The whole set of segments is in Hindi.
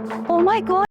Oh my God!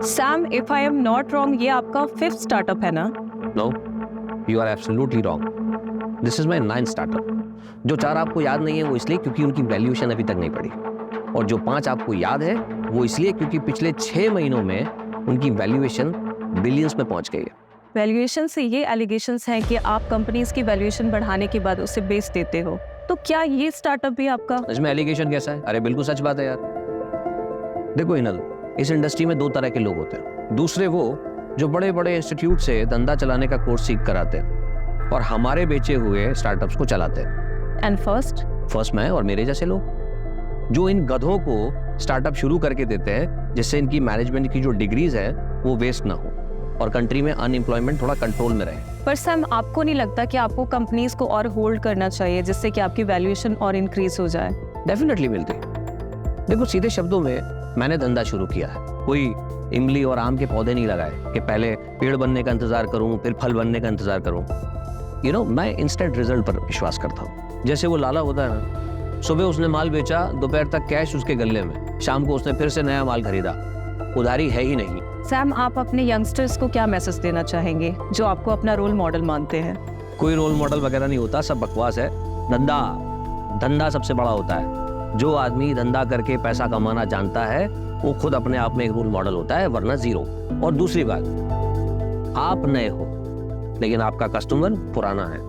Sam, if I am not wrong, ये आपका 5th स्टार्टअप है ना? No, you are absolutely wrong. This is my 9th startup. जो 4 आपको याद नहीं है वो इसलिए क्योंकि उनकी वैल्यूएशन अभी तक नहीं पड़ी, और जो 5 आपको याद है वो इसलिए क्योंकि पिछले 6 महीनों में उनकी वैल्यूएशन बिलियंस में पहुंच गई है। वैल्यूएशन से ये एलिगेशंस हैं कि आप कंपनीज की वैल्यूएशन बढ़ाने के बाद उसे बेच देते हो, तो क्या ये स्टार्टअप भी आपका? इसमें एलिगेशन कैसा है? अरे बिल्कुल सच बात है यार। देखो इनल, इस इंडस्ट्री में 2 तरह के लोग होते हैं। दूसरे वो जो बड़े बड़े इंस्टीट्यूट से धंधा चलाने का कोर्स सीख कर आते हैं और हमारे बेचे हुए स्टार्टअप्स को चलाते हैं। एंड फर्स्ट मैं और मेरे जैसे लोग जो इन गधों को स्टार्टअप शुरू करके देते हैं जिससे इनकी मैनेजमेंट की जो डिग्रीज है वो वेस्ट ना हो और कंट्री में अनएम्प्लॉयमेंट थोड़ा कंट्रोल में रहे। पर सैम, आपको नहीं लगता कि आपको कंपनीज को और होल्ड करना चाहिए जिससे कि आपकी वैल्यूएशन और इंक्रीज हो जाए? डेफिनेटली मिलती। देखो सीधे शब्दों में मैंने धंधा शुरू किया है, कोई इमली और आम के पौधे नहीं लगाए कि पहले पेड़ बनने का इंतजार करूं फिर फल बनने का इंतजार करूं। मैं इंस्टेंट रिजल्ट पर विश्वास करता हूं। जैसे वो लाला होता है ना, सुबह उसने माल बेचा, दोपहर तक कैश उसके गले में, शाम को उसने फिर से नया माल खरीदा, उधारी है ही नहीं। सैम, आप अपने यंगस्टर्स को क्या मैसेज देना चाहेंगे जो आपको अपना रोल मॉडल मानते हैं? कोई रोल मॉडल वगैरह नहीं होता, सब बकवास है। धंधा सबसे बड़ा होता है। जो आदमी धंधा करके पैसा कमाना जानता है वो खुद अपने आप में एक रोल मॉडल होता है, वरना जीरो। और दूसरी बात, आप नए हो लेकिन आपका कस्टमर पुराना है,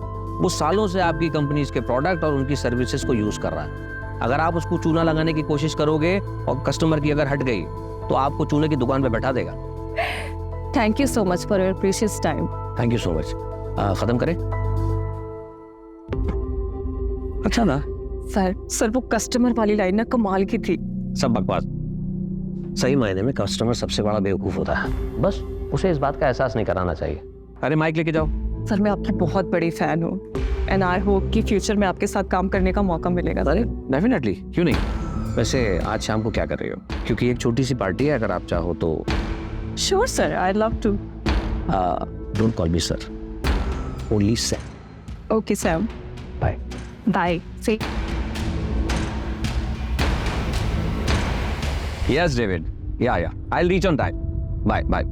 वो सालों से आपकी कंपनीज के प्रोडक्ट और उनकी सर्विसेज को यूज कर रहा है। अगर आप उसको चूना लगाने की कोशिश करोगे और कस्टमर की अगर हट गई तो आपको चूने की दुकान पे बैठा देगा। Thank you so much for your precious time. Thank you so much. खत्म करें? अच्छा ना सर वो कस्टमर वाली लाइन ना कमाल की थी। सब बकवास। सही मायने में कस्टमर सबसे बड़ा बेवकूफ होता है, बस उसे इस बात का एहसास नहीं कराना चाहिए। अरे माइक लेके जाओ। सर मैं आपकी बहुत बड़ी फैन हूँ एंड आई होप कि फ्यूचर में आपके साथ काम करने का मौका मिलेगा। अरे डेफिनेटली, क्यों नहीं। वैसे आज शाम को क्या कर रही हो? क्योंकि एक छोटी सी पार्टी है, अगर आप चाहो तो। Sure sir, I love to. Don't call me sir, only Sam. Okay Sam, bye bye. See Yes, David. Yeah. I'll reach on time. Bye.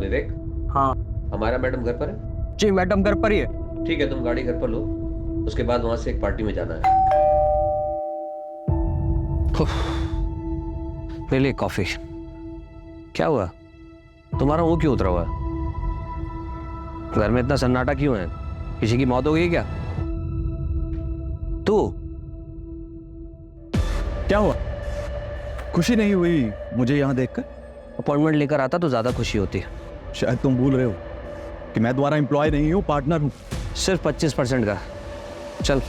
Vivek. हाँ। हमारा मैडम घर पर है? जी मैडम घर पर ही है। ठीक है, तुम गाड़ी घर पर लो, उसके बाद वहां से एक पार्टी में जाना है। ले ले कॉफी। क्या हुआ? तुम्हारा मुंह क्यों उतरा हुआ है? घर में इतना सन्नाटा क्यों है? किसी की मौत हो गई क्या? तू क्या हुआ? खुशी नहीं हुई मुझे यहाँ देखकर? अपॉइंटमेंट लेकर आता तो ज्यादा खुशी होती है। शायद तुम भूल रहे हो कि मैं तुम्हारा एम्प्लॉय नहीं हूँ, पार्टनर हूँ। सिर्फ 25% का। चल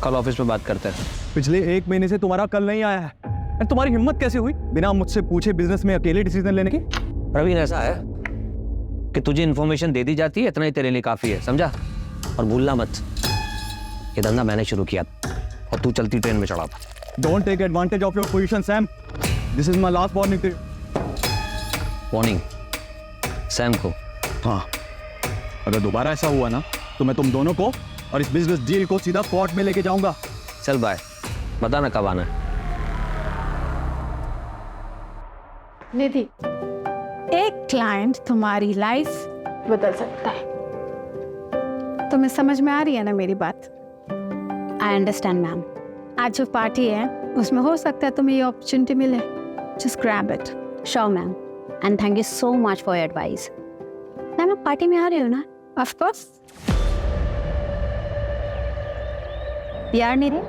कल ऑफिस में बात करते हैं। पिछले 1 महीने से तुम्हारा कल नहीं आया है। तुम्हारी हिम्मत कैसे हुई बिना मुझसे पूछे बिजनेस में अकेले डिसीजन लेने की? प्रवीण, ऐसा है कि तुझे इन्फॉर्मेशन दे दी जाती है, इतना ही तेरे लिए काफी है, समझा? और भूलना मत, ये धंधा मैंने शुरू किया और तू चलती ट्रेन में चढ़ा था। Don't take advantage of your position, Sam. This is my last warning to you. Warning Sam को। हाँ, अगर दोबारा ऐसा हुआ ना तो मैं तुम दोनों को और इस बिजनेस डील को सीधा कोर्ट में लेके जाऊंगा। चल बाय, बता ना कब आना है। निधि, एक क्लाइंट तुम्हारी लाइफ बदल सकता है। तुम्हें समझ में आ रही है ना मेरी बात? I understand ma'am. आज जो पार्टी है उसमें हो सकता है तुम्हें ये अपॉर्चुनिटी मिले। Just grab it. Sure ma'am, and thank you so much for your advice. Ma'am आप पार्टी में आ रहे हो ना? Of course. यार निधि,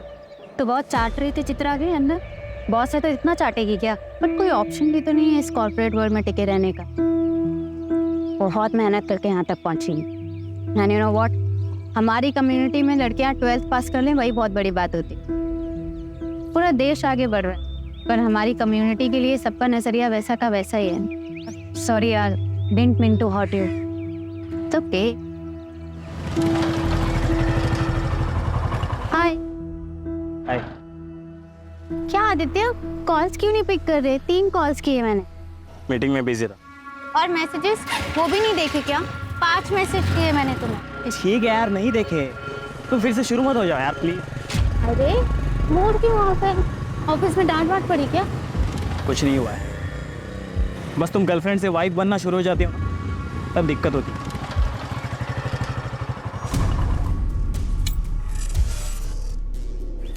तो बहुत चाट रही थी चित्रा के अंदर। बॉस है तो इतना चाटेगी क्या? बट कोई ऑप्शन भी तो नहीं है इस कॉर्पोरेट वर्ल्ड में टिके रहने का। बहुत मेहनत करके यहाँ तक पहुँची। एंड यू नो व्हाट, हमारी कम्युनिटी में लड़कियाँ 12th पास कर लें वही बहुत बड़ी बात होती। पूरा देश आगे बढ़ रहा है पर हमारी कम्युनिटी के लिए सबका नजरिया वैसा का वैसा ही है। सॉरी यार, didn't mean to hurt you. तो ओके। हाय। हाय। क्या आदित्य, कॉल्स क्यों नहीं पिक कर रहे? 3 कॉल्स किए मैंने। मीटिंग में बिजी था। और मैसेजेस वो भी नहीं देखे क्या? 5 मैसेज किए मैंने तुम्हें। ठीक है यार, नहीं देखे। तुम फिर से शुरू मत हो जाओ यार प्लीज। अरे मूड क्यों ऑफ है? ऑफिस में डांट वाट पड़ी क्या? कुछ नहीं हुआ है, बस तुम गर्लफ्रेंड से वाइफ बनना शुरू हो जाती हो तब दिक्कत होती है।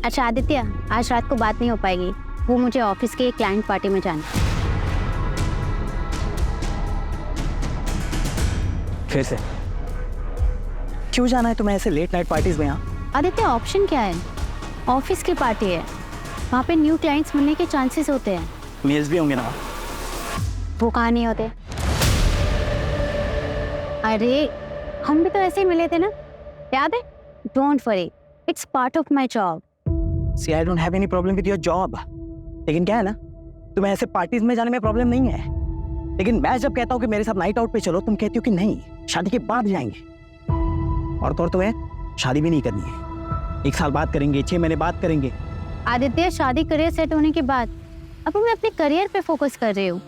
अच्छा आदित्य, आज रात को बात नहीं हो पाएगी। वो मुझे ऑफिस के एक क्लाइंट पार्टी में जाना है। फिर से क्यों जाना है तुम्हें ऐसे लेट नाइट पार्टीज में? यहाँ आदित्य ऑप्शन क्या है? ऑफिस की पार्टी है, वहाँ पे न्यू क्लाइंट्स मिलने के चांसेस होते हैं। मेल्स भी होंगे ना? वो कहाँ नहीं होते? अरे हम भी तो ऐसे ही मिले थे ना, याद है? Don't worry, it's part of my job. See I don't have any problem with your job, लेकिन क्या है ना, तुम्हें ऐसे पार्टीज में जाने में प्रॉब्लम नहीं है। लेकिन मैं जब कहता हूँ कि मेरे साथ नाइट आउट पे चलो, तुम कहती हो कि नहीं, शादी के बाद जाएंगे। और तो और तुम्हें शादी भी नहीं करनी है। 1 साल बाद करेंगे, 6 महीने बाद करेंगे। आदित्य शादी करियर सेट होने के बाद अब मैं अपने करियर पे फोकस कर रही हूँ।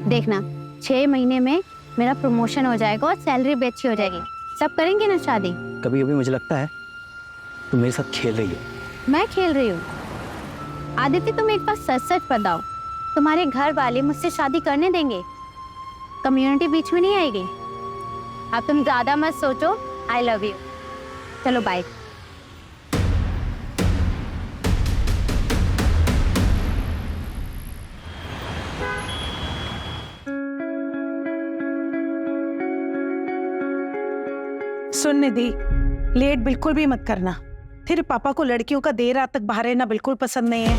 देखना 6 महीने में मेरा प्रमोशन हो जाएगा और सैलरी भी अच्छी हो जाएगी। सब करेंगे ना शादी। कभी कभी मुझे लगता है तुम मेरे साथ खेल रही हो। मैं खेल रही हूँ? आदित्य तुम एक बार सच सच बताओ, तुम्हारे घर वाले मुझसे शादी करने देंगे? कम्युनिटी बीच में नहीं आएगी? अब तुम ज्यादा मत सोचो। I love you. चलो बाय। सुन निधि, लेट बिल्कुल भी मत करना। तेरे पापा को लड़कियों का देर रात तक बाहर रहना बिल्कुल पसंद नहीं है।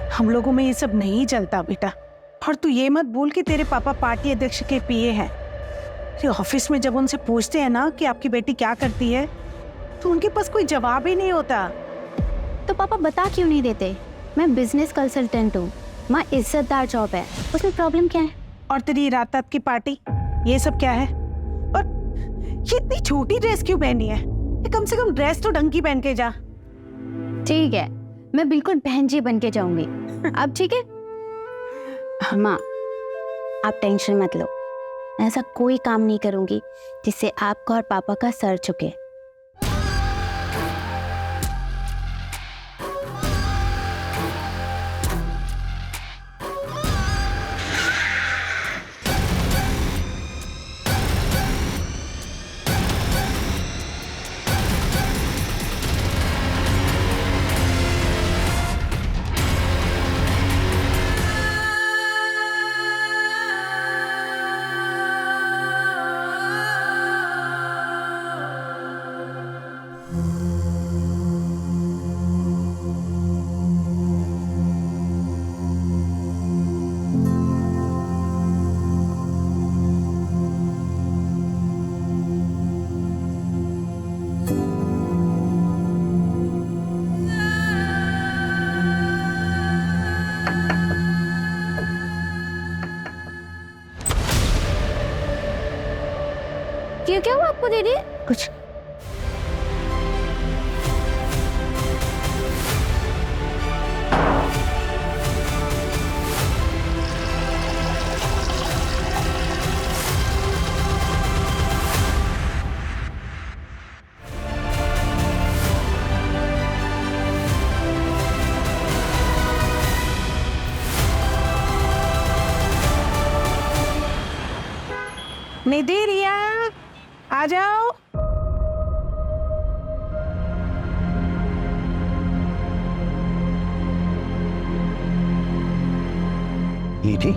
हम लोगों में ये सब नहीं चलता बेटा। और तू ये मत भूल कि तेरे पापा पार्टी अध्यक्ष के पीए हैं। तेरे ऑफिस में जब उनसे पूछते हैं ना कि आपकी बेटी क्या करती है, तो उनके पास कोई जवाब ही नहीं होता। तो पापा बता क्यों नहीं देते? मैं बिजनेस कंसल्टेंट हूँ, माँ इज्जतदार जॉब है, उसमें प्रॉब्लम क्या है? और तेरी रात रात की पार्टी, ये सब क्या है? और ये इतनी छोटी ड्रेस क्यों पहनी है? ये कम से कम ड्रेस तो ढंग की पहन के जा। ठीक है, मैं बिल्कुल बहन जी बन के जाऊंगी। अब ठीक है माँ, आप टेंशन मत लो। ऐसा कोई काम नहीं करूंगी जिससे आपका और पापा का सर झुके। ये क्या हुआ आपको दीदी? कुछ निधि, रिया, आ जाओ। निधि,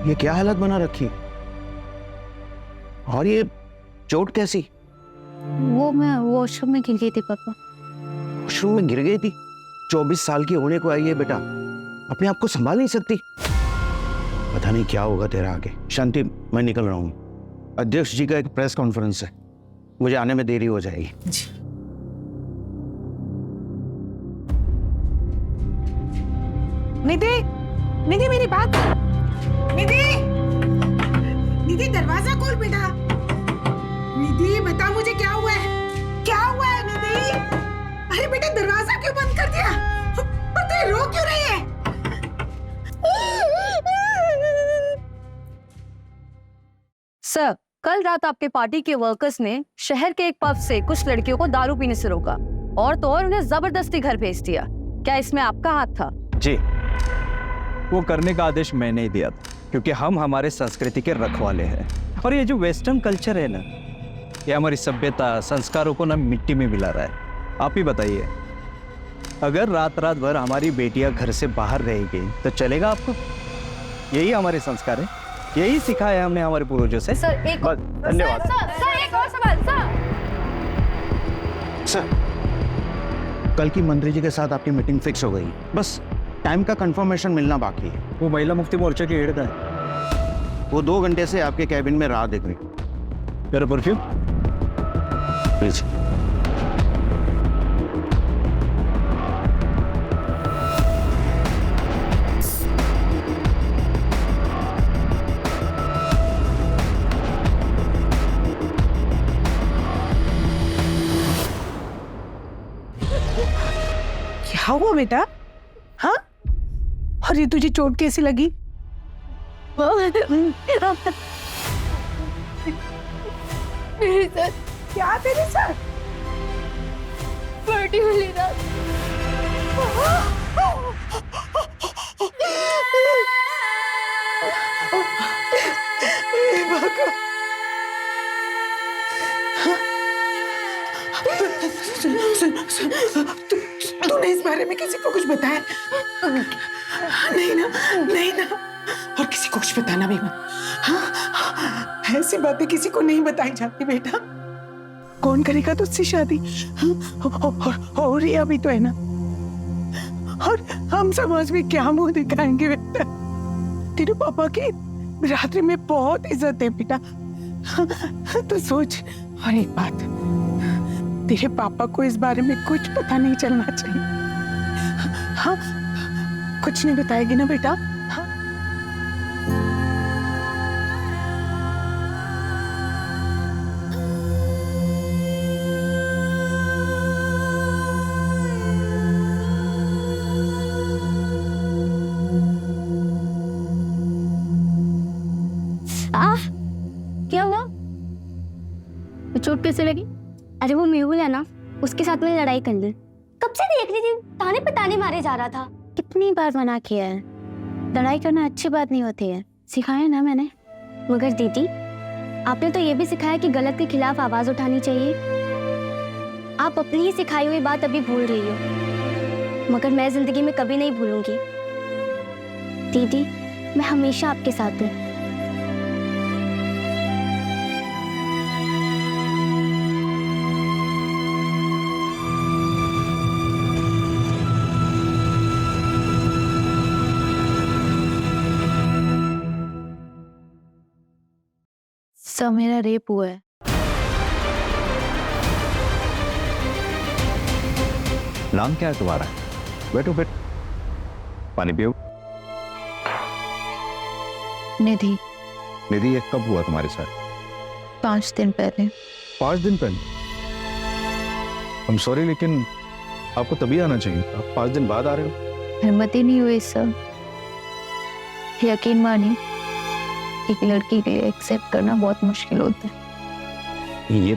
ये क्या हालत बना रखी? और ये चोट कैसी? वो मैं वॉशरूम में गिर गई थी पापा। वॉशरूम में गिर गई थी? 24 साल की होने को आई है बेटा, अपने आप को संभाल नहीं सकती। पता नहीं क्या होगा तेरा आगे। शांति, मैं निकल रहा हूँ। अध्यक्ष जी का एक प्रेस कॉन्फ्रेंस है, मुझे आने में देरी हो जाएगी। निधि, निधि मेरी बात। निधि, निधि दरवाजा खोल बेटा। निधि बता मुझे क्या हुआ है? क्या हुआ है निधि? अरे बेटा दरवाजा क्यों बंद कर दिया? और तू रो क्यों रही है? सर, कल रात आपके पार्टी के वर्कर्स ने शहर के एक पब से कुछ लड़कियों को दारू पीने से रोका और तो और उन्हें जबरदस्ती घर भेज दिया। क्या इसमें आपका हाथ था? जी, वो करने का आदेश मैंने ही दिया था, क्योंकि हम हमारे संस्कृति के रखवाले हैं। और ये जो वेस्टर्न कल्चर है ना, ये हमारी सभ्यता संस्कारों को ना मिट्टी में मिला रहा है। आप ही बताइए, अगर रात रात भर हमारी बेटियां घर से बाहर रहेगी तो चलेगा आपको? यही हमारे संस्कार है, यही सिखाया हमने हमारे पूर्वजों से। सर एक बस, धन्यवाद। सर एक और सवाल। सर, कल की मंत्री जी के साथ आपकी मीटिंग फिक्स हो गई, बस टाइम का कंफर्मेशन मिलना बाकी है। वो महिला मुक्ति मोर्चा की हेड है, वो 2 घंटे से आपके कैबिन में राह देख रही। मेरा परफ्यूम प्लीज। क्या हुआ बेटा? हाँ? और ये तुझे चोट कैसी लगी? क्या तेरे साथ? पार्टी वाली रात तूने इस बारे में किसी को कुछ बताया? नहीं ना, नहीं ना। और किसी को कुछ बताना भी मत। हाँ? ऐसी बातें किसी को नहीं बताई जाती बेटा। कौन करेगा तुझसे शादी? और रिया भी तो है ना। और हम समाज में क्या मुंह दिखाएंगे बेटा? तेरे पापा की बिरादरी में बहुत इज्जत है बेटा। तो सोच। और एक बात, तेरे पापा को इस बारे में कुछ पता नहीं चलना चाहिए। हाँ, कुछ नहीं बताएगी ना बेटा? हाँ? क्या हुआ? चोट कैसे लगी? अरे वो मेहुल है ना, उसके साथ मैंने लड़ाई कर ली। कब से देख रही थी, ताने पे ताने मारे जा रहा था। कितनी बार मना किया है, लड़ाई करना अच्छी बात नहीं होती है, सिखाया ना मैंने। मगर दीदी, आपने तो ये भी सिखाया कि गलत के खिलाफ आवाज उठानी चाहिए। आप अपनी ही सिखाई हुई बात अभी भूल रही हो, मगर मैं जिंदगी में कभी नहीं भूलूंगी। दीदी, मैं हमेशा आपके साथ हूँ। सब मेरा रेप हुआ है। नाम क्या है तुम्हारा? बैठो बैठो, पानी पियो। निधि। निधि, ये कब हुआ तुम्हारे साथ? 5 दिन पहले। 5 दिन पहले? I'm sorry, लेकिन आपको तभी आना चाहिए। आप 5 दिन बाद आ रहे हो। हिम्मत ही नहीं हुई सर। यकीन मानिए, एक लड़की के लिए एक्सेप्ट करना बहुत मुश्किल होता है। ये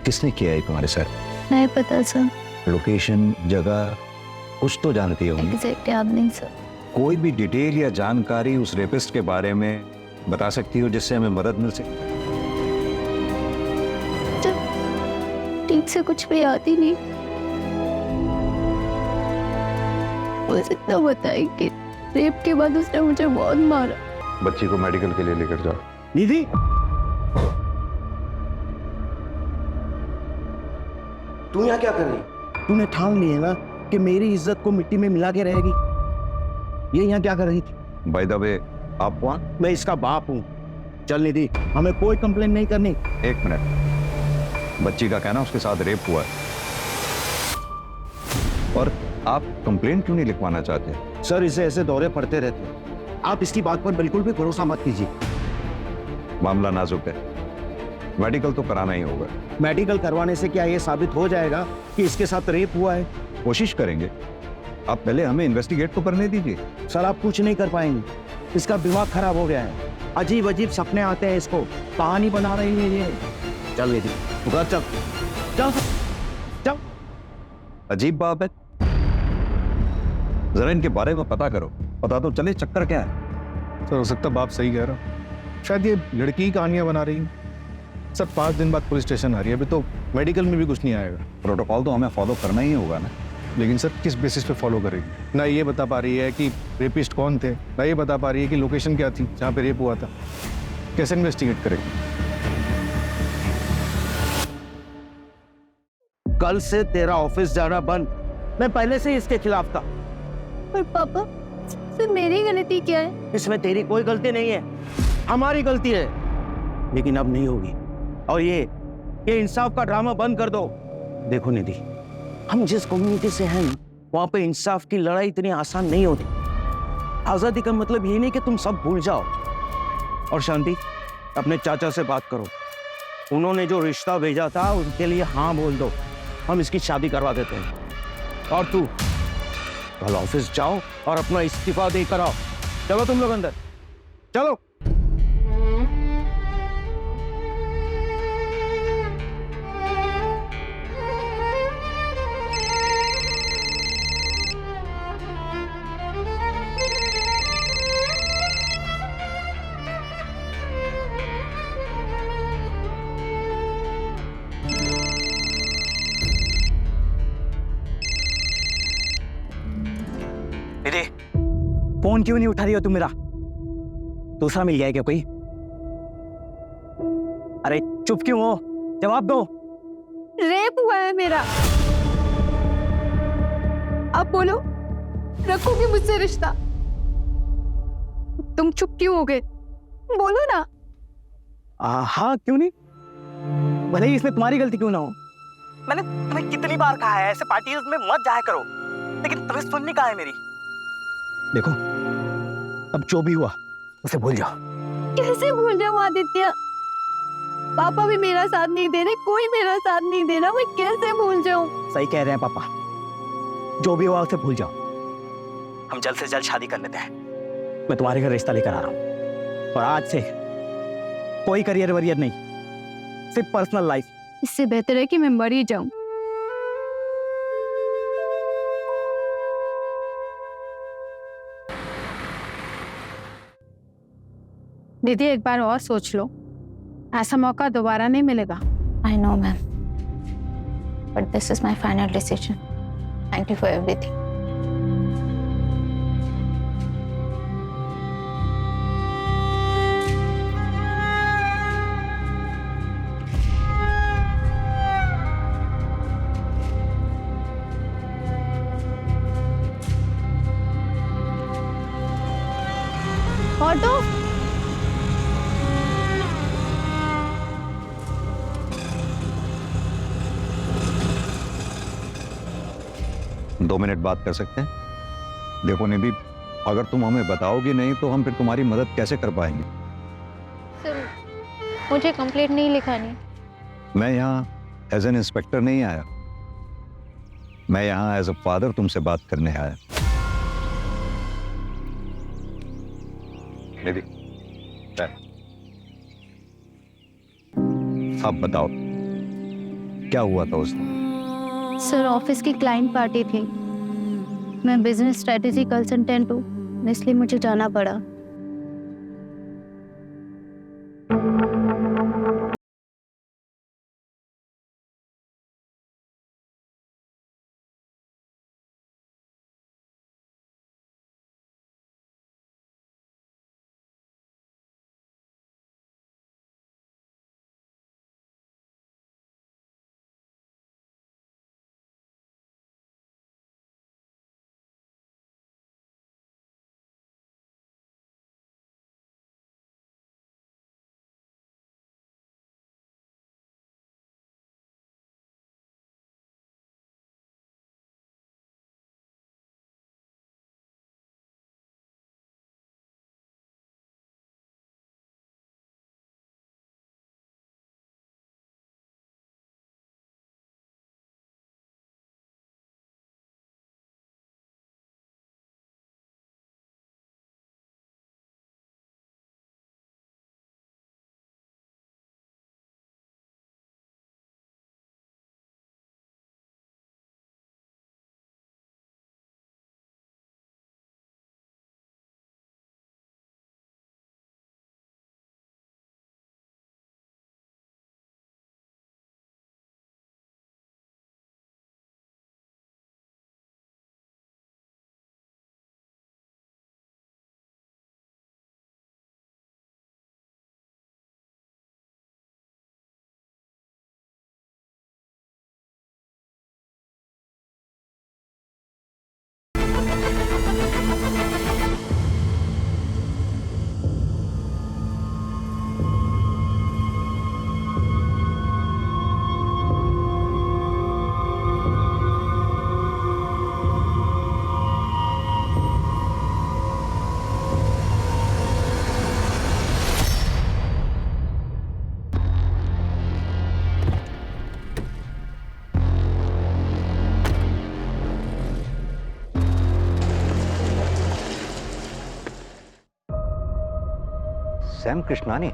किसने किया है तुम्हारे साथ? नहीं पता सर, लोकेशन, जगह कुछ तो जानती होंगी। एग्जैक्ट याद नहीं सर। कोई भी डिटेल या जानकारी उस रेपिस्ट के बारे में बता सकती हो जिससे हमें मदद मिल सके? ठीक से कुछ भी याद ही नहीं। बस इतना बताया कि रेप के बाद उसने मुझे बहुत मारा। बच्ची को मेडिकल के लिए लेकर जाओ। निधि, तू यहाँ क्या कर रही? तूने ठान ली है ना कि मेरी इज्जत को मिट्टी में मिला के रहेगी। ये यहाँ क्या कर रही थी? बाय द वे, आप कौन? मैं इसका बाप हूँ। चल निधि, हमें कोई कंप्लेन नहीं करनी। 1 मिनट। बच्ची का कहना उसके साथ रेप हुआ है और आप कंप्लेंट क्यों नहीं लिखवाना चाहते? सर, इसे ऐसे दौरे पड़ते रहते हैं। आप इसकी बात पर बिल्कुल भी भरोसा मत कीजिए। मामला नाजुक है, मेडिकल तो कराना ही होगा। मेडिकल करवाने से क्या ये साबित हो जाएगा कि इसके साथ रेप हुआ है? कोशिश करेंगे, आप पहले हमें इन्वेस्टिगेट तो करने दीजिए। सर, आप कुछ नहीं कर पाएंगे। इसका दिमाग खराब हो गया है। अजीब अजीब सपने आते हैं इसको। कहानी बना रही है ये। चल निधि, घर चल। चल चल। अजीब बात है, जरा इनके बारे में पता करो, पता तो चले चक्कर क्या है। सर, हो सकता बाप सही कह रहा हो। शायद ये लड़की ही कहानियां बना रही है। सर, 5 दिन बाद पुलिस स्टेशन आ रही है। अभी तो मेडिकल में भी कुछ नहीं आएगा। प्रोटोकॉल तो हमें फॉलो करना ही होगा ना। लेकिन सर, किस बेसिस पे फॉलो करेगी? ना ये बता पा रही है कि रेपिस्ट कौन थे, ना ये बता पा रही है कि लोकेशन क्या थी जहाँ पे रेप हुआ था। कैसे इन्वेस्टिगेट करेगी? कल से तेरा ऑफिस जाना बंद। मैं पहले से ही इसके खिलाफ था। पर पापा, सिर्फ मेरी गलती क्या है? इसमें तेरी कोई गलती नहीं है, हमारी गलती है। लेकिन अब नहीं होगी। और ये इंसाफ का ड्रामा बंद कर दो। देखो निधि, हम जिस कम्युनिटी से हैं वहां पे इंसाफ की लड़ाई इतनी आसान नहीं होती। आजादी का मतलब ये नहीं कि तुम सब भूल जाओ। और शांति, अपने चाचा से बात करो। उन्होंने जो रिश्ता भेजा था उनके लिए हाँ बोल दो। हम इसकी शादी करवा देते हैं। और तू कल ऑफिस जाओ और अपना इस्तीफा देकर आओ। चलो तुम लोग अंदर, चलो। फोन क्यों नहीं उठा रही हो तुम मेरा? दूसरा मिल गया क्या कोई? अरे चुप क्यों हो? जवाब दो। रेप हुआ है मेरा। अब बोलो, रखोगे मुझसे रिश्ता? तुम चुप क्यों हो गए? बोलो ना। हाँ, क्यों नहीं? भले ही इसमें तुम्हारी गलती क्यों ना हो। मैंने तुम्हें कितनी बार कहा है ऐसे पार्टीज में मत जाया करो, लेकिन तुम्हें सुननी कहाँ है मेरी? देखो, अब जो भी हुआ उसे भूल जाओ। कैसे भूल जाऊं आदित्य? पापा भी मेरा साथ नहीं दे रहे, कोई मेरा साथ नहीं दे रहा, मैं कैसे भूल जाऊं? सही कह रहे हैं पापा, जो भी हुआ उसे भूल जाओ। हम जल्द से जल्द शादी कर लेते हैं। मैं तुम्हारे घर रिश्ता लेकर आ रहा हूँ और आज से कोई करियर वरियर नहीं, सिर्फ पर्सनल लाइफ। इससे बेहतर है कि मैं मर ही जाऊं। दीदी, एक बार और सोच लो, ऐसा मौका दोबारा नहीं मिलेगा। I know, ma'am. But this is my final decision. Thank you for everything. Auto, 2 minute बात कर सकते हैं? देखो निधि, अगर तुम हमें बताओगी नहीं तो हम फिर तुम्हारी मदद कैसे कर पाएंगे? सर, मुझे कंप्लेंट नहीं लिखानी। मैं यहाँ एज एन इंस्पेक्टर नहीं आया, मैं यहाँ एज अ फादर तुमसे बात करने आया। निधि, अब बताओ क्या हुआ था उस दिन? सर ऑफिस की क्लाइंट पार्टी थी, मैं बिजनेस स्ट्रेटेजी कंसल्टेंट हूँ, इसलिए मुझे जाना पड़ा। सैम कृष्णानी,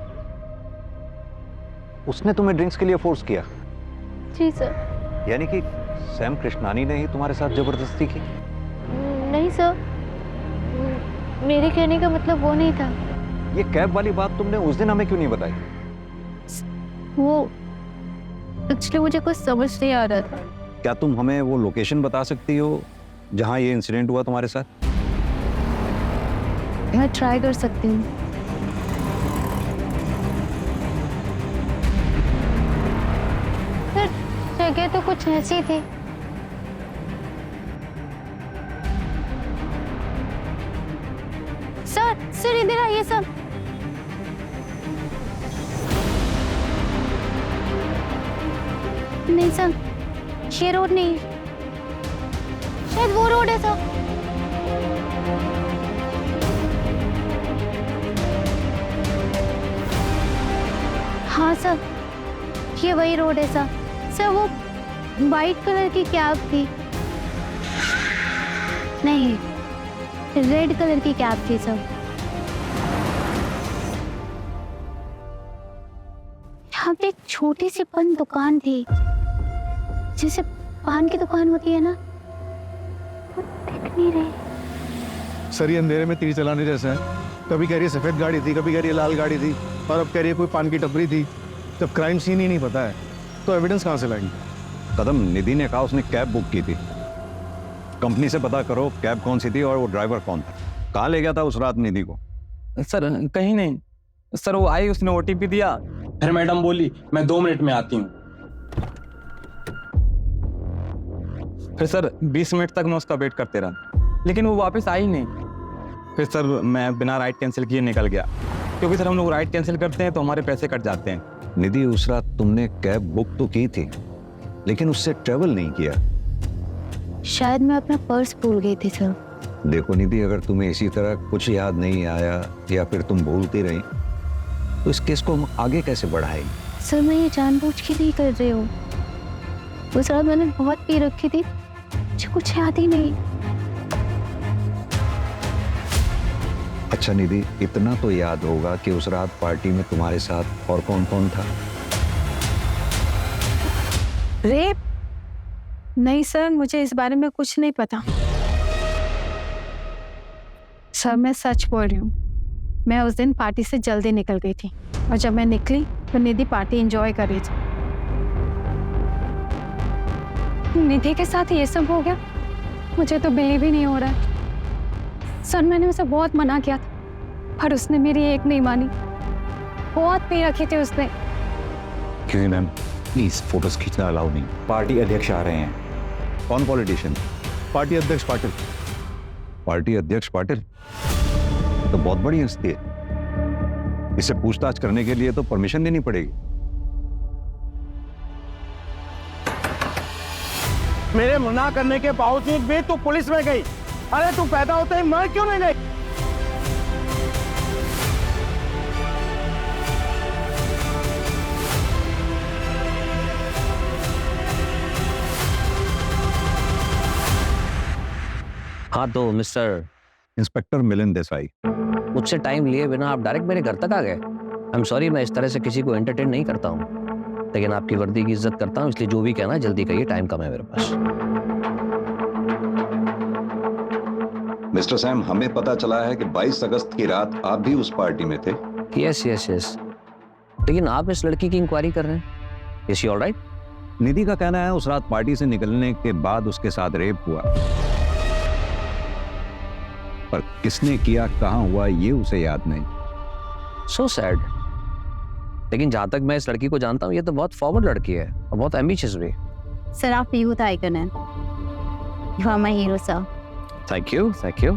उसने तुम्हें ड्रिंक्स के लिए फोर्स किया? जी सर। यानी कि सैम कृष्णानी ने ही तुम्हारे साथ जबरदस्ती की? नहीं सर, मेरे कहने का मतलब वो नहीं था। ये कैब वाली बात तुमने उस दिन हमें क्यों नहीं बताई? वो एक्चुअली मुझे कुछ समझ नहीं आ रहा था। क्या तुम हमें वो लोकेशन बता सकती हो जहां ये इंसिडेंट हुआ तुम्हारे साथ? मैं ट्राई कर सकती हूँ। जगह तो कुछ ऐसी थी। सर इधर आइए सर। नहीं सर, ये रोड नहीं, शायद वो रोड है सर। हाँ सर, ये वही रोड है सर। सर वो वाइट कलर की कैब थी, नहीं रेड कलर की कैब थी सर। यहाँ पे एक छोटी सी पान दुकान थी, जैसे पान की दुकान होती है ना, वो दिख नहीं रही। सर ये अंधेरे में तीर चलाने जैसा है। कभी कह रही है सफेद गाड़ी थी, कभी कह रही है लाल गाड़ी थी, और अब कह रही है कोई पान की टपरी थी। जब क्राइम सीन ही नहीं पता है तो एविडेंस कहाँ से लाएंगे? कदम, निधि ने कहा उसने कैब बुक की थी। कंपनी से पता करो कैब कौन सी थी और वो ड्राइवर कौन था। कहाँ ले गया था उस रात निधि को? सर कहीं नहीं सर, वो आई, उसने ओटीपी दिया, फिर मैडम बोली मैं 2 मिनट में आती हूँ। फिर सर 20 मिनट तक मैं उसका वेट करते रहा, लेकिन वो वापस आई नहीं। फिर सर मैं बिना राइड कैंसिल किए निकल गया, क्योंकि सर हम लोग राइड कैंसिल करते हैं तो हमारे पैसे कट जाते हैं। निधि, उस रात तुमने कैब बुक तो की थी लेकिन उससे ट्रेवल नहीं किया। शायद मैं अपना पर्स भूल गई थी सर। देखो निधि, अगर तुम्हें इसी तरह कुछ याद नहीं आया या फिर तुम भूलती रही तो इस केस को हम आगे कैसे बढ़ाएंगे? सर मैं ये जानबूझ के नहीं कर रही हूँ। उस रात मैंने बहुत पी रखी थी, मुझे कुछ याद ही नहीं। अच्छा निधि, इतना तो याद होगा कि उस रात पार्टी में तुम्हारे साथ और कौन कौन था? रेप? नहीं सर, मुझे इस बारे में कुछ नहीं पता। सर मैं सच बोल रही हूँ, मैं उस दिन पार्टी से जल्दी निकल गई थी और जब मैं निकली तो निधि पार्टी एंजॉय कर रही थी। निधि के साथ ये सब हो गया, मुझे तो बिलीव ही नहीं हो रहा है। सर मैंने उसे बहुत मना किया था पर उसने मेरी एक नहीं मानी। बहुत पी रखी थी उसने। क्यों मैम, प्लीज फोटोज खींचना अलाउ नहीं। पार्टी अध्यक्ष आ रहे हैं। कौन पॉलिटिशियन? पार्टी अध्यक्ष पाटिल। पार्टी अध्यक्ष पाटिल तो बहुत बड़ी हस्ती है, इसे पूछताछ करने के लिए तो परमिशन लेनी पड़ेगी। मेरे मना करने के बावजूद भी तू पुलिस में गई। अरे तू पैदा होते ही मर क्यों नहीं गई? हाँ तो मिस्टर, इंस्पेक्टर मिलिंद देसाई। मुझसे टाइम लिए बिना आप डायरेक्ट मेरे घर तक आ गए। आई एम सॉरी, मैं इस तरह से किसी को एंटरटेन नहीं करता हूँ, लेकिन आपकी वर्दी की इज्जत करता हूँ, इसलिए जो भी कहना है जल्दी कहिए, टाइम कम है मेरे पास। मिस्टर सैम, हमें पता चला है कि 22 अगस्त की रात आप भी उस पार्टी में थे। यस यस यस, लेकिन आप इस लड़की की इंक्वायरी कर रहे हैं। Is she alright? निधि का कहना है उस रात पार्टी से निकलने के बाद उसके साथ रेप हुआ, पर किसने किया, कहां हुआ, ये उसे याद नहीं। So sad. लेकिन जहां तक मैं इस लड़की को जानता हूँ, ये तो बहुत फॉरवर्ड लड़की है और बहुत एम्बिशियस भी। सर आप यूथ आइकन हैं। You are my hero sir. Thank you, thank you.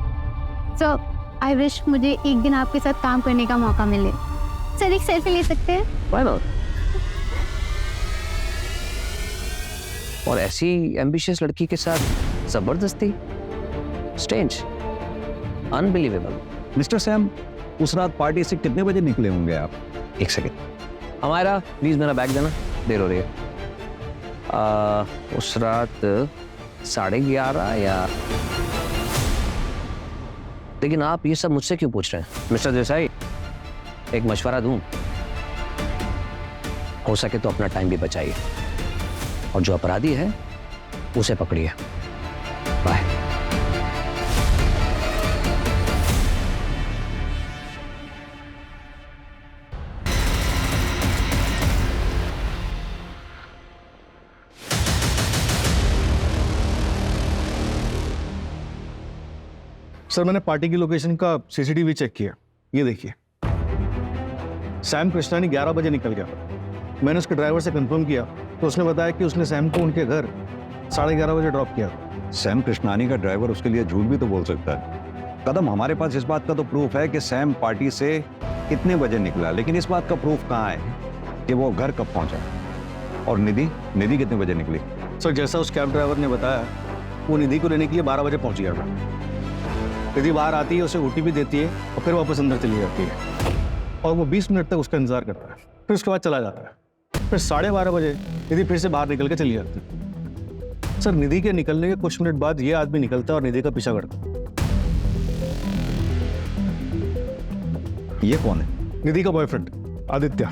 Sir I wish मुझे एक दिन आपके साथ काम करने का मौका मिले। सर एक सेल्फी ले सकते हैं? Why not? और ऐसी एम्बिशियस लड़की के साथ जबरदस्ती, स्ट्रेंज, अनबिलीवेबल। मिस्टर सैम, उस रात पार्टी से कितने बजे निकले होंगे आप? एक सेकेंड, हमारा प्लीज मेरा बैग देना, देर हो रही है। उस रात 11:30 या, लेकिन आप ये सब मुझसे क्यों पूछ रहे हैं? मिस्टर देसाई, एक मशवरा दूं, हो सके तो अपना टाइम भी बचाइए और जो अपराधी है उसे पकड़िए। बाय। सर मैंने पार्टी की लोकेशन का सीसीटीवी चेक किया, ये देखिए। सैम कृष्णानी 11 बजे निकल गया। मैंने उसके ड्राइवर से कंफर्म किया तो उसने बताया कि उसने सैम को उनके घर 11:30 बजे ड्रॉप किया। सैम कृष्णानी का ड्राइवर उसके लिए झूठ भी तो बोल सकता है। कदम, हमारे पास इस बात का तो प्रूफ है कि सैम पार्टी से कितने बजे निकला, लेकिन इस बात का प्रूफ कहाँ है कि वो घर कब पहुंचा? और निधि कितने बजे निकली? सर जैसा उस कैब ड्राइवर ने बताया, वो निधि को लेने के लिए 12 बजे पहुंच गया था। निधि बाहर आती है, उसे ओटीपी देती है और फिर वापस अंदर चली जाती है और वो 20 मिनट तक उसका इंतजार करता है, फिर उसके बाद चला जाता है। फिर 12:30 बजे निधि फिर से बाहर निकल के चली जाती है। सर निधि के निकलने के कुछ मिनट बाद ये आदमी निकलता है और निधि का पीछा करता है। ये कौन है? निधि का बॉयफ्रेंड आदित्य।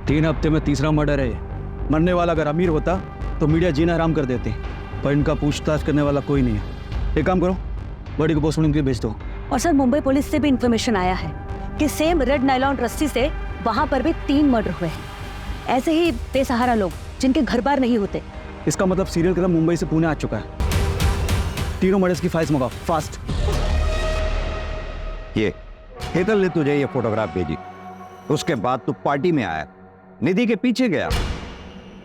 तीन हफ्ते में तीसरा मर्डर है। मरने वाला अगर अमीर होता तो मीडिया जीना आराम कर देती, पर इनका पूछताछ करने वाला कोई नहीं है। एक काम करो, बॉडी को पोस्टमार्टम के लिए भेज दो। और सर मुंबई पुलिस से भी इंफॉर्मेशन आया है कि सेम रेड नायलॉन रस्सी से वहां पर भी 3 मर्डर हुए हैं। ऐसे ही बेसहारा लोग जिनके घर बार नहीं होते। इसका मतलब सीरियल किलर मुंबई से पुणे आ चुका है। तीनों मर्डर्स की फाइल्स मंगाओ फास्ट। ये हेतल ने तुझे ये फोटोग्राफ भेजी, उसके बाद तू पार्टी में आया, निधि के पीछे गया,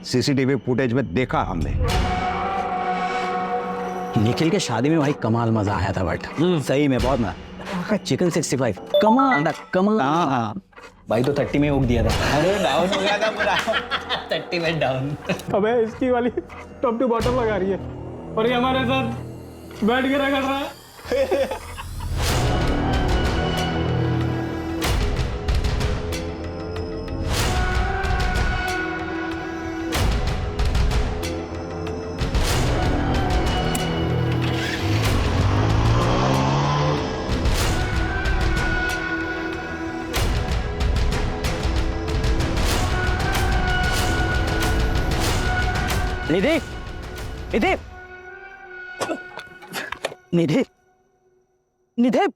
सीसीटीवी फुटेज में देखा हमने। निखिल के शादी में भाई कमाल मजा आया था, बट सही में बहुत मजा। चिकन 65 कमाल। हाँ, भाई तो 30 में उग दिया था। अरे डाउन हो गया था पूरा 30 में डाउन। अबे इसकी वाली टॉप टू बॉटम लगा रही है और ये हमारे साथ बैठ के रगड़ रहा है। निधि, निधि, निधि, निधि,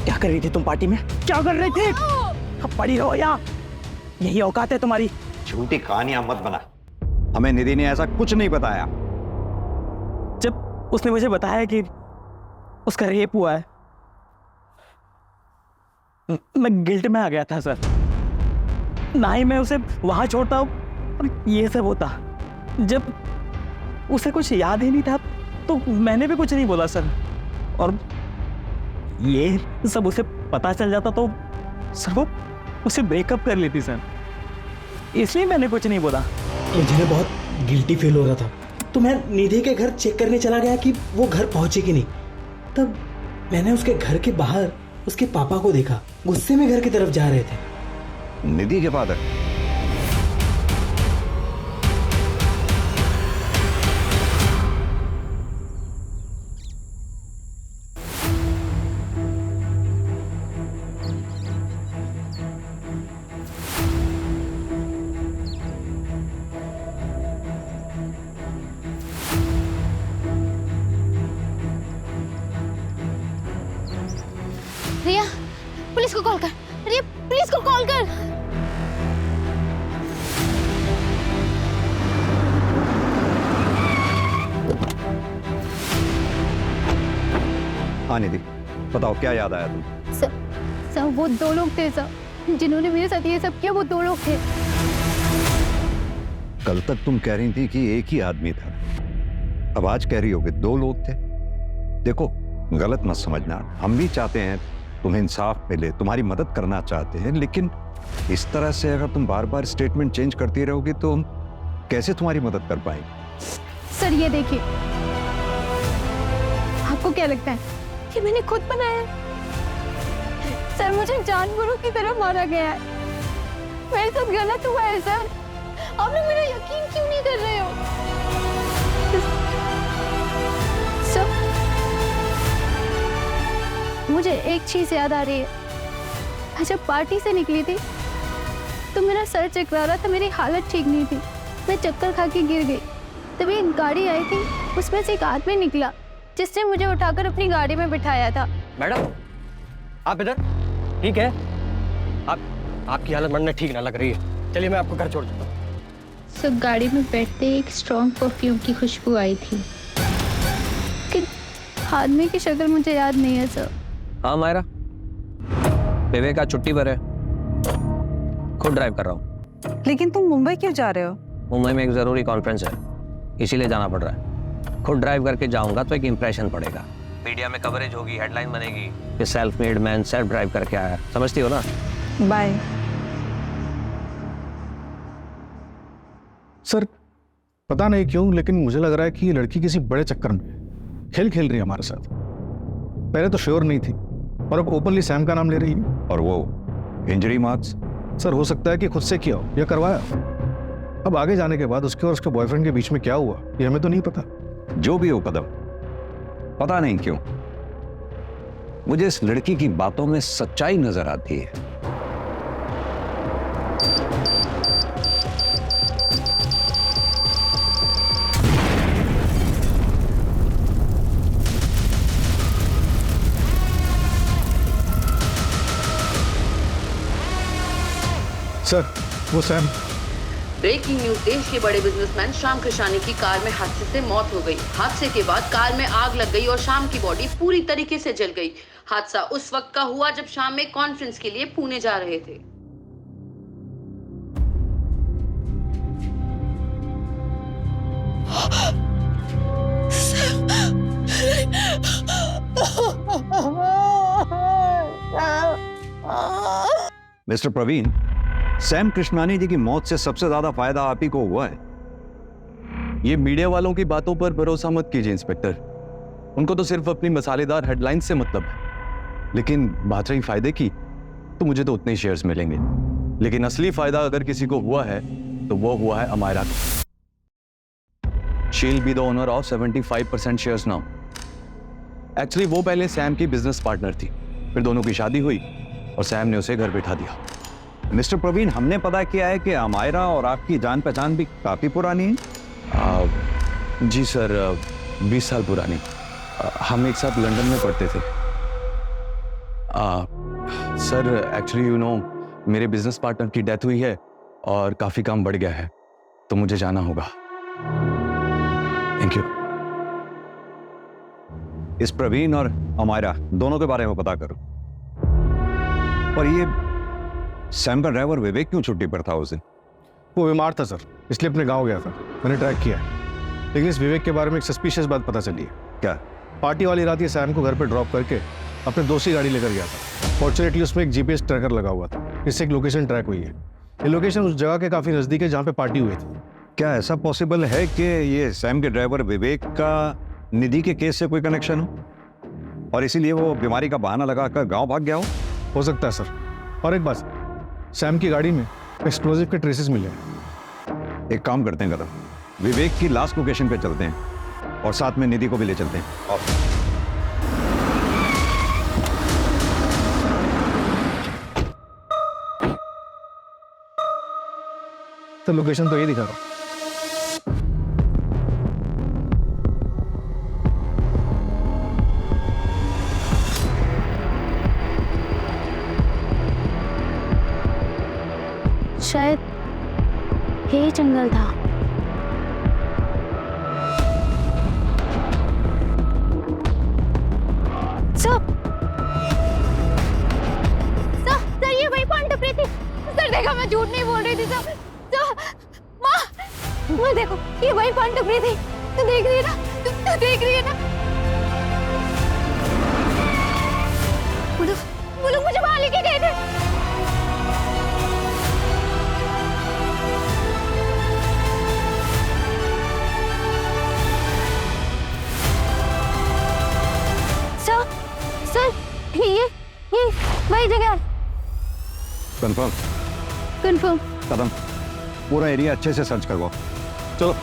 क्या कर रही थी तुम पार्टी में? क्या कर रही थी? अब पड़ी रहो यहाँ, यही औकात है तुम्हारी। झूठी कहानियां मत बना, हमें निधि ने ऐसा कुछ नहीं बताया। जब उसने मुझे बताया कि उसका रेप हुआ है, मैं गिल्ट में आ गया था सर। ना ही मैं उसे वहां छोड़ता हूँ और ये सब होता। जब उसे कुछ याद ही नहीं था तो मैंने भी कुछ नहीं बोला सर, और ये सब उसे पता चल जाता तो सर वो उसे ब्रेकअप कर लेती सर, इसलिए मैंने कुछ नहीं बोला। मुझे ना बहुत गिल्टी फील हो रहा था, तो मैं निधि के घर चेक करने चला गया कि वो घर पहुंचे कि नहीं। तब मैंने उसके घर के बाहर उसके पापा को देखा, गुस्से में घर की तरफ जा रहे थे। निधि के फादर? रिया, पुलिस को कॉल कर। रिया, पुलिस को कॉल कर। हाँ निधि, बताओ क्या याद आया तुम? सर वो दो लोग थे सर, जिन्होंने मेरे साथ ये सब किया, वो दो लोग थे। कल तक तुम कह रही थी कि एक ही आदमी था, अब आज कह रही हो कि दो लोग थे। देखो गलत मत समझना, हम भी चाहते हैं तुम्हें इंसाफ मिले, तुम्हारी मदद करना चाहते हैं, लेकिन इस तरह से अगर तुम बार बार स्टेटमेंट चेंज करती रहोगी तो हम कैसे तुम्हारी मदद कर पाएंगे? सर ये देखिए, आपको क्या लगता है कि मैंने खुद बनाया? सर मुझे जानवरों की तरह मारा गया है, मेरे साथ गलत हुआ है सर। आप लोग मेरा यकीन क्यों नहीं कर रहे हो? सर मुझे एक चीज याद आ रही है, मैं जब पार्टी से निकली थी तो मेरा सर चकरा रहा था, मेरी हालत ठीक नहीं थी, मैं चक्कर खा के गिर गई। तभी एक गाड़ी आई थी, उसमें से एक आदमी निकला जिसने मुझे उठाकर अपनी गाड़ी में बिठाया था। मैडम आप इधर? ठीक है, आपकी हालत मरने ठीक ना लग रही है, चलिए मैं आपको घर छोड़ देता हूँ। सब गाड़ी में बैठते एक स्ट्रॉन्ग परफ्यूम की खुशबू आई थी। कि आदमी की शक्ल मुझे याद नहीं है सर। हाँ मायरा, विवेका छुट्टी पर है, खुद ड्राइव कर रहा हूँ। लेकिन तुम मुंबई क्यों जा रहे हो? मुंबई में एक जरूरी कॉन्फ्रेंस है, इसीलिए जाना पड़ रहा है। खुद ड्राइव करके जाऊंगा तो एक इंप्रेशन पड़ेगा, मीडिया में कवरेज होगी, हेडलाइन बनेगी कि self made man self drive करके आया। समझती हो ना? बाय। सर पता नहीं क्यों, लेकिन मुझे लग रहा है कि ये लड़की किसी बड़े चक्कर में खेल खेल रही है हमारे साथ। पहले तो श्योर नहीं थी और अब ओपनली सैम का नाम ले रही है। और वो इंजरी मार्क्स? सर हो सकता है कि खुद से किया हो या करवाया हो। अब आगे जाने के बाद उसके और उसके बॉयफ्रेंड के बीच में क्या हुआ ये हमें तो नहीं पता। जो भी हो कदम, पता नहीं क्यों मुझे इस लड़की की बातों में सच्चाई नजर आती है। सर वो सैम। ब्रेकिंग न्यूज, देश के बड़े बिजनेसमैन शाम कृशानी की कार में हादसे से मौत हो गई। हादसे के बाद कार में आग लग गई और शाम की बॉडी पूरी तरीके से जल गई। हादसा उस वक्त का हुआ जब शाम में कॉन्फ्रेंस के लिए पुणे जा रहे थे। मिस्टर प्रवीण, सैम कृष्णानी जी की मौत से सबसे ज्यादा फायदा आप ही को हुआ है। ये मीडिया वालों की बातों पर भरोसा मत कीजिए इंस्पेक्टर, उनको तो सिर्फ अपनी मसालेदार हेडलाइंस से मतलब है। लेकिन बात रही फायदे की, तो मुझे तो उतने ही शेयर्स मिलेंगे, लेकिन असली फायदा अगर किसी को हुआ है तो वो हुआ है अमायरा को। She'll be the owner of 75% shares now. Actually वो पहले सैम की बिजनेस पार्टनर थी, फिर दोनों की शादी हुई और सैम ने उसे घर बैठा दिया। मिस्टर प्रवीण, हमने पता किया है कि अमायरा और आपकी जान पहचान भी काफी पुरानी है। जी सर, 20 साल पुरानी। हम एक साथ लंदन में पढ़ते थे। सर एक्चुअली यू नो, मेरे बिजनेस पार्टनर की डेथ हुई है और काफी काम बढ़ गया है, तो मुझे जाना होगा। Thank you. इस प्रवीण और अमायरा दोनों के बारे में पता करो। और ये सैम का ड्राइवर विवेक क्यों छुट्टी पर था उस दिन? वो बीमार था सर, इसलिए अपने गांव गया था। मैंने ट्रैक किया है, लेकिन इस विवेक के बारे में एक सस्पिशियस बात पता चली है। क्या? पार्टी वाली रात ये सैम को घर पे ड्रॉप करके अपने दोस्त की गाड़ी लेकर गया था। फॉर्चुनेटली उसमें एक जीपीएस ट्रैकर लगा हुआ था, इससे एक लोकेशन ट्रैक हुई है। ये लोकेशन उस जगह के काफी नजदीक है जहाँ पे पार्टी हुई थी। क्या ऐसा पॉसिबल है कि ये सैम के ड्राइवर विवेक का निधि के केस से कोई कनेक्शन हो और इसीलिए वो बीमारी का बहाना लगाकर गांव भाग गया हो सकता है सर। और एक बात, सैम की गाड़ी में एक्सप्लोजिव के ट्रेसेस मिले हैं। एक काम करते हैं कदम, विवेक की लास्ट लोकेशन पे चलते हैं और साथ में निधि को भी ले चलते हैं। तो लोकेशन तो ये दिखा रहा हूं। शायद यही जंगल था। सर ये वही पॉइंट टपरी थी। सर देखा, मैं झूठ नहीं बोल रही थी सर। माँ देखो, ये वही पॉइंट टपरी थी। तू देख रही है ना? तू देख रही है ना? वो लोग मुझे वहां लेके गए थे। सर ये वही जगह। कंफर्म? कंफर्म। कदम, पूरा एरिया अच्छे से सर्च करवाओ। चलो।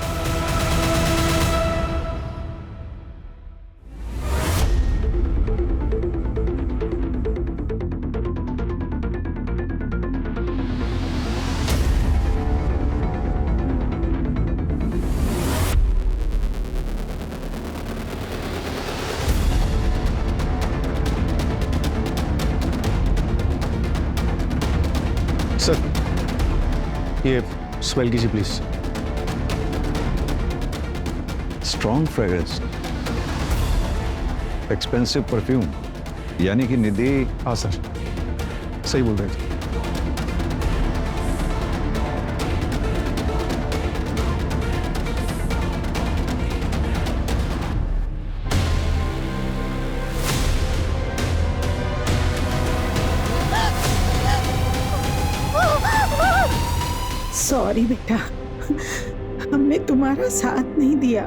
सर ये स्मेल कीजिए please. Strong fragrance, expensive perfume, यानी कि निधि। हाँ सर, सही बोल रहे थे। सॉरी बेटा, हमने तुम्हारा साथ नहीं दिया।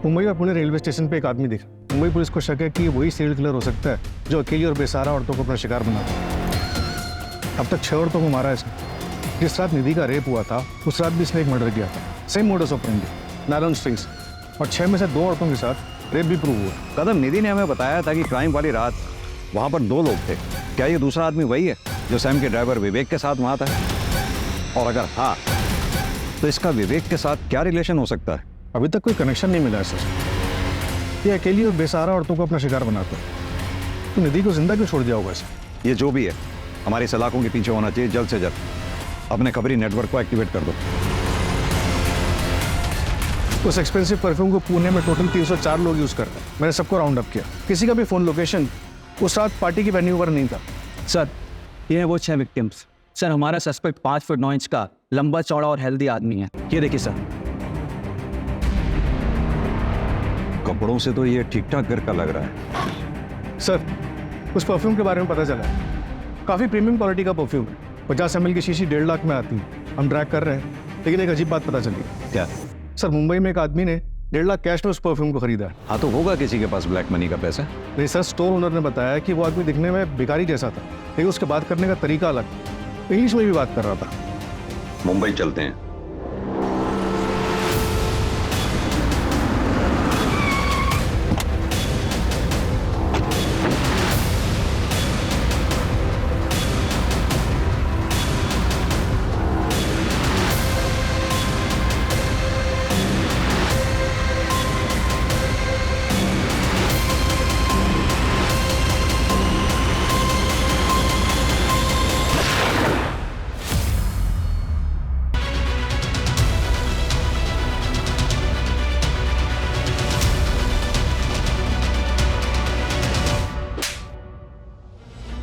मुंबई और पुणे रेलवे स्टेशन पे एक आदमी दिखा। मुंबई पुलिस को शक है कि वही सीरियल किलर हो सकता है जो अकेली और बेसहारा औरतों को अपना शिकार बनाता है। अब तक 6 औरतों को मारा है इसने। जिस रात निधि का रेप हुआ था उस रात भी इसने एक मर्डर किया था। Same modus operandi, nylon strings, और 6 में से 2 औरतों के साथ रेप भी प्रूव हुआ। कदम, निधि ने हमें बताया था कि क्राइम वाली रात वहां पर 2 लोग थे। क्या ये दूसरा आदमी वही है जो सैम के ड्राइवर विवेक के साथ वहां था? और अगर हाँ, तो इसका विवेक के साथ क्या रिलेशन हो सकता है? अभी तक कोई कनेक्शन नहीं मिला है सर। ये अकेली और बेसहारा औरतों को अपना शिकार बनाता है। तो निधि को जिंदा क्यों छोड़ दिया होगा इसे? ये जो भी है, हमारी सलाखों के पीछे होना चाहिए जल्द से जल्द। अपने खबरी नेटवर्क को एक्टिवेट कर दो। उस एक्सपेंसिव परफ्यूम को पुणे में टोटल 304 लोग यूज करते हैं। मैंने सबको राउंड अप किया। किसी का भी फोन लोकेशन उस रात पार्टी की वेन्यू पर नहीं था। सर ये हैं वो 6 विक्टिम्स। सर हमारा सस्पेक्ट 5 फुट 9 इंच का लंबा चौड़ा और हेल्दी आदमी है। ये देखिए सर। कपड़ों से तो ये ठीक ठाक घर का लग रहा है। सर उस परफ्यूम के बारे में पता चला है, काफ़ी प्रीमियम क्वालिटी का परफ्यूम है। 50 ml की शीशी 1.5 लाख में आती है। हम ट्रैक कर रहे हैं, लेकिन एक अजीब बात पता चली। क्या? सर, मुंबई में एक आदमी ने 1.5 लाख कैश में उस परफ्यूम को खरीदा है। हाँ, तो होगा किसी के पास ब्लैक मनी का पैसा। नहीं सर, स्टोर ओनर ने बताया कि वो आदमी दिखने में भिखारी जैसा था, लेकिन उसके बात करने का तरीका अलग, इंग्लिश में भी बात कर रहा था। मुंबई चलते हैं।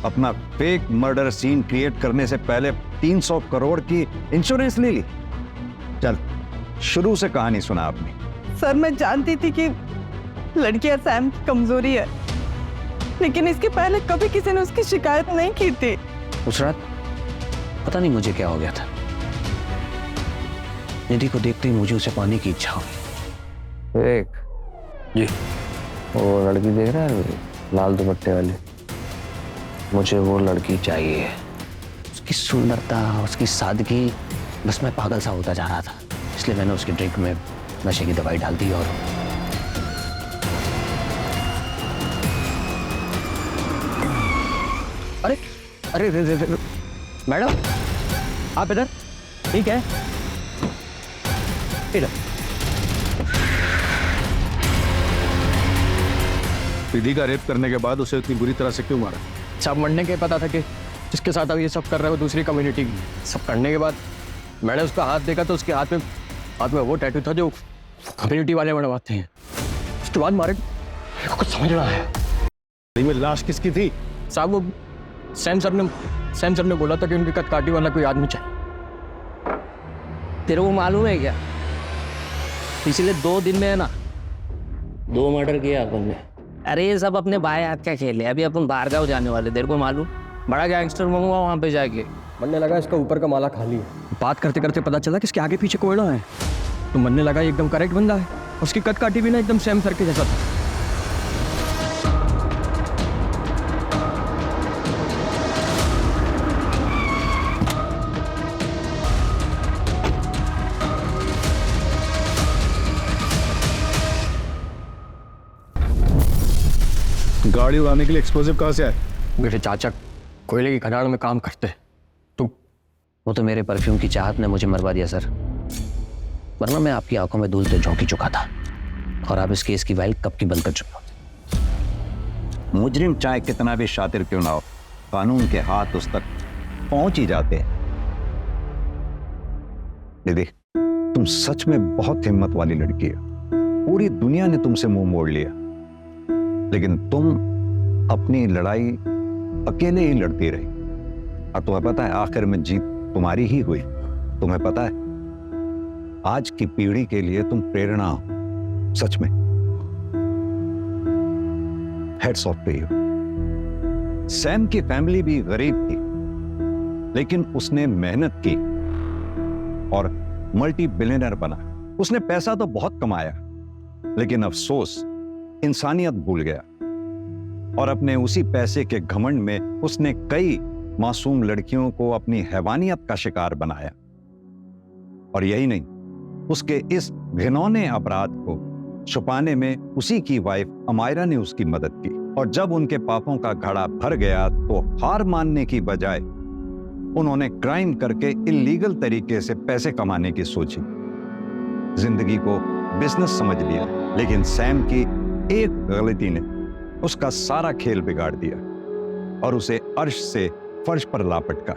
अपना फेक मर्डर सीन क्रिएट करने से पहले 300 करोड़ की इंश्योरेंस ले ली। चल, शुरू से कहानी सुना आपने। सर, मैं जानती थी कि लड़कियां सैम की कमजोरी है, लेकिन इसके पहले कभी किसी ने उसकी शिकायत नहीं की थी। उस रात पता नहीं मुझे क्या हो गया था, निधि को देखते ही मुझे उसे पाने की इच्छा हुई। एक जी, वो लड़की देख रहा है लाल दुपट्टे वाली, मुझे वो लड़की चाहिए। उसकी सुंदरता, उसकी सादगी, बस मैं पागल सा होता जा रहा था। इसलिए मैंने उसकी ड्रिंक में नशे की दवाई डाल दी। और अरे अरे अरे मैडम, आप इधर? ठीक है, इधर। विधि का रेप करने के बाद उसे इतनी बुरी तरह से क्यों मारा? सब मरने के पता था कि जिसके साथ अब ये सब कर रहे हो दूसरी कम्युनिटी की। सब करने के बाद मैंने उसका हाथ देखा तो उसके हाथ में वो टैटू था जो कम्युनिटी वाले बनवाते हैं। उसके बाद मारे, कुछ समझ रहा है। में लाश किसकी थी? साहब, वो सैम सर ने बोला था कि उनकी कटकाटी वाला कोई आदमी चाहिए। तेरे को मालूम है क्या, पिछले 2 दिन में है ना 2 मर्डर किया अपन ने। अरे ये सब अपने बाएं हाथ का खेल है। अभी अपन बाहर गाँव जाने वाले, तेरे को मालूम, बड़ा गैंगस्टर बनूंगा वहाँ पे जाके। बनने लगा इसका ऊपर का माला खाली है। बात करते करते पता चला कि इसके आगे पीछे कोयला है, तो बनने लगा ये एकदम करेक्ट बंदा है। उसकी कटकाटी भी ना एकदम सैम सर के जैसा था। गाड़ी उड़ाने के लिए एक्सप्लोजिव कहाँ से आए? मेरे चाचा कोयले की खदान में काम करते। तो वो तो मेरे परफ्यूम की चाहत ने मुझे मरवा दिया सर, वरना मैं आपकी आंखों में धूल से झोंकी चुका था और आप इस केस की फाइल कब की बंद कर चुके होते। मुजरिम चाहे कितना भी शातिर क्यों ना हो, कानून के हाथ उस तक पहुंच ही जाते हैं। दीदी, तुम सच में बहुत हिम्मत वाली लड़की है। पूरी दुनिया ने तुमसे मुंह मोड़ लिया, लेकिन तुम अपनी लड़ाई अकेले ही लड़ती रही। और तुम्हें पता है आखिर में जीत तुम्हारी ही हुई। तुम्हें पता है आज की पीढ़ी के लिए तुम प्रेरणा हो, सच में। Hats off to you. Sam की फैमिली भी गरीब थी, लेकिन उसने मेहनत की और मल्टी बिलियनर बना। उसने पैसा तो बहुत कमाया, लेकिन अफसोस इंसानियत भूल गया और अपने उसी पैसे के घमंड में उसने कई मासूम लड़कियों को अपनी हैवानियत का शिकार बनाया। और यही नहीं, उसके इस घिनौने अपराध को छुपाने में उसी की वाइफ अमायरा ने उसकी मदद की। और जब उनके पापों का घड़ा भर गया तो हार मानने की बजाय उन्होंने क्राइम करके इलीगल तरीके से पैसे कमाने की सोची। जिंदगी को बिजनेस समझ लिया, लेकिन सैम की एक गलती ने उसका सारा खेल बिगाड़ दिया और उसे अर्श से फर्श पर ला पटका।